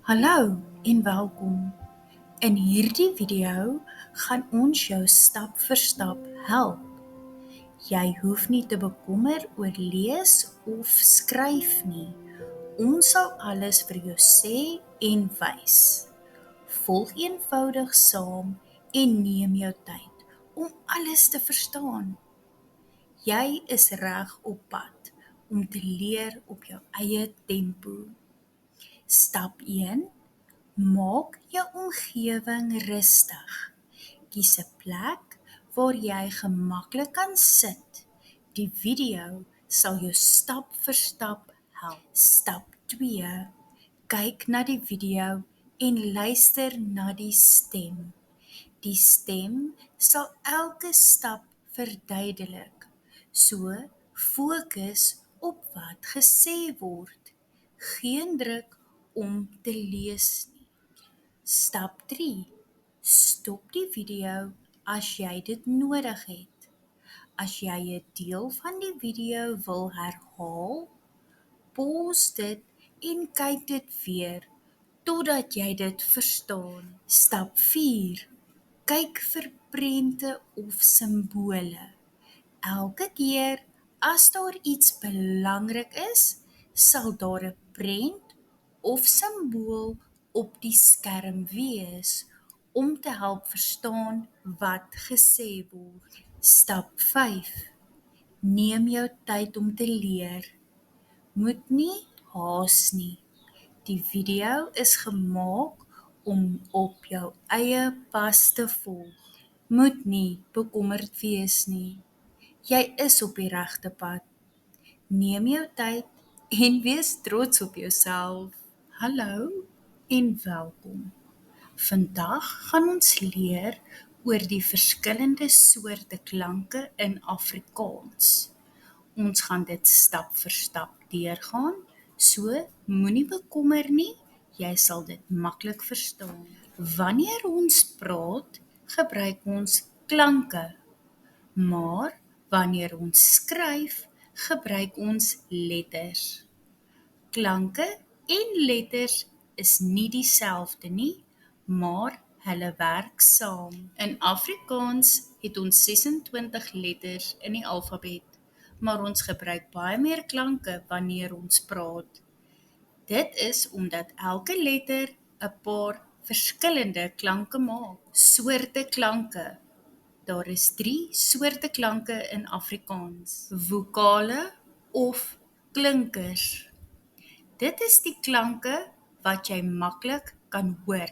Hallo en welkom. In hierdie video gaan ons jou stap vir stap help. Jy hoef nie te bekommer oor lees of skryf nie. Ons sal alles vir jou sê en wys. Volg eenvoudig saam en neem jou tyd om alles te verstaan. Jy is reg op pad om te leer op jou eie tempo. Stap 1. Maak jou omgewing rustig. Kies 'n plek waar jy gemaklik kan sit. Die video sal jou stap vir stap help. Stap 2. Kyk na die video en luister na die stem. Die stem sal elke stap verduidelik. So fokus op wat gesê word. Geen druk om te lees nie. Stap 3. Stop die video as jy dit nodig het. As jy 'n deel van die video wil herhaal, pause dit en kyk dit weer totdat jy dit verstaan. Stap 4. Kyk vir prente of simbole. Elke keer as daar iets belangrik is, sal daar 'n prent of simbool op die skerm wees om te help verstaan wat gesê word. Stap 5. Neem jou tyd om te leer. Moet nie haas nie. Die video is gemaak om op jou eie pas te volg. Moet nie bekommerd wees nie. Jy is op die regte pad. Neem jou tyd en wees trots op jouself. Hallo en welkom. Vandag gaan ons leer oor die verskillende soorte klanke in Afrikaans. Ons gaan dit stap vir stap deurgaan, so moenie bekommer nie, jy sal dit maklik verstaan. Wanneer ons praat, gebruik ons klanke, maar wanneer ons skryf, gebruik ons letters. Klanke en letters is nie dieselfde nie, maar hulle werk saam. In Afrikaans het ons 26 letters in die alfabet, maar ons gebruik baie meer klanke wanneer ons praat. Dit is omdat elke letter 'n paar verskillende klanke maak. Soorte klanke. Daar is 3 soorte klanke in Afrikaans: vokale of klinkers. Dit is die klanke wat jy maklik kan hoor,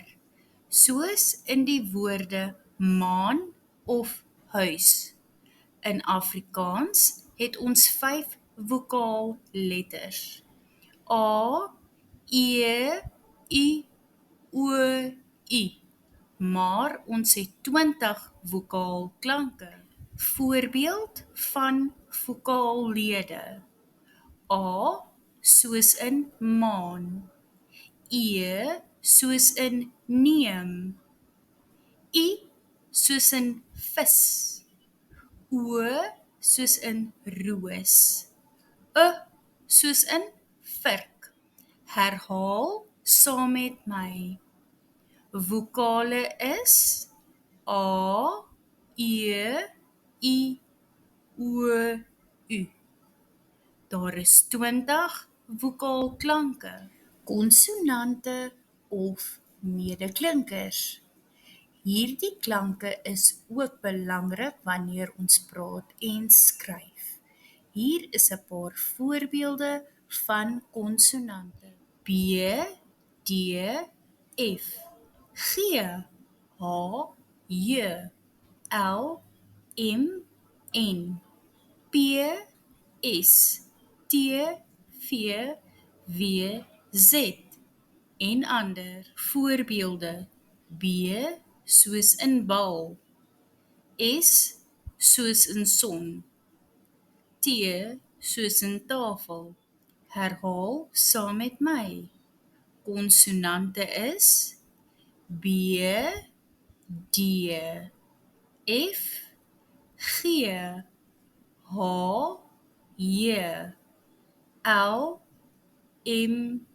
soos in die woorde maan of huis. In Afrikaans het ons 5 vokaalletters: A, E, I, O, U. Maar ons het 20 vokaalklanke. Voorbeeld van vokaallede: A soos in maan, E soos in neem, I soos in vis, O soos in roos, U soos in virk. Herhaal saam met my. Vokale is A, E, I, O, U. Daar is 20 vokaalklanke. Konsonante of medeklinkers. Hierdie klanke is ook belangrik wanneer ons praat en skryf. Hier is 'n paar voorbeelde van konsonante: B, D, F, G, H, J, L, M, N, P, S, T, V, W, Z en ander. Voorbeelde: B soos in bal, S soos in son, T soos in tafel. Herhaal saam met my. Konsonante is B, D, F, G, H, J, L, M,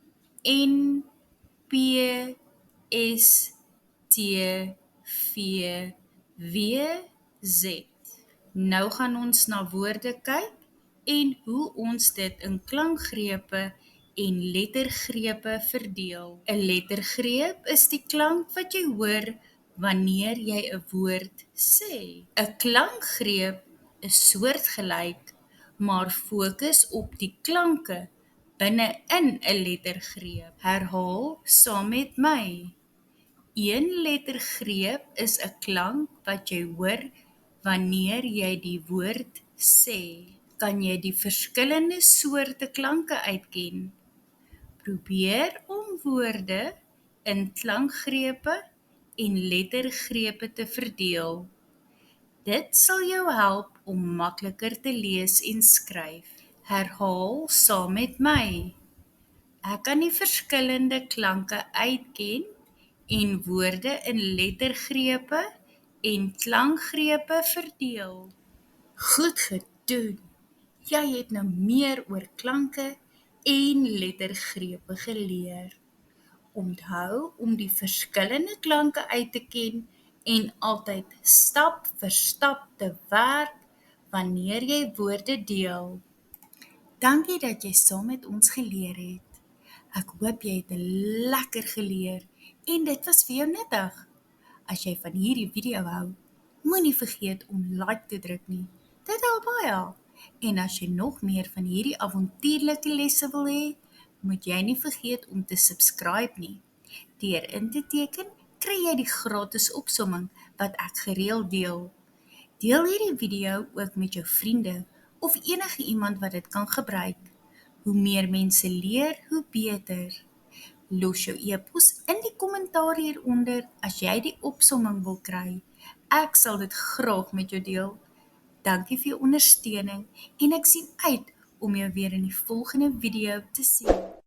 N, PSTVWZ. Nou gaan ons na woorde kyk en hoe ons dit in klankgrepe en lettergrepe verdeel. 'n Lettergreep is die klank wat jy hoor wanneer jy 'n woord sê. 'n Klankgreep is soortgelyk, maar fokus op die klanke binne-in 'n lettergreep. Herhaal saam met my. Een lettergreep is 'n klank wat jy hoor wanneer jy die woord sê. Kan jy die verskillende soorte klanke uitken? Probeer om woorde in klankgrepe en lettergrepe te verdeel. Dit sal jou help om makliker te lees en skryf. Herhaal saam met my. Ek kan die verskillende klanke uitken en woorde in lettergrepe en klankgrepe verdeel. Goed gedoen! Jy het nou meer oor klanke en lettergrepe geleer. Onthou om die verskillende klanke uit te ken en altyd stap vir stap te werk wanneer jy woorde deel. Dankie dat jy saam met ons geleer het. Ek hoop jy het lekker geleer en dit was vir jou nuttig. As jy van hierdie video hou, moenie vergeet om like te druk nie. Dit help baie. En as jy nog meer van hierdie avontuurlike lesse wil hê, moet jy nie vergeet om te subscribe nie. Deur in te teken, kry jy die gratis opsomming wat ek gereeld deel. Deel hierdie video ook met jou vriende of enige iemand wat dit kan gebruik. Hoe meer mense leer, hoe beter. Los jou e-pos in die kommentaar hieronder as jy die opsomming wil kry. Ek sal dit graag met jou deel. Dankie vir jou ondersteuning en ek sien uit om jou weer in die volgende video te sien.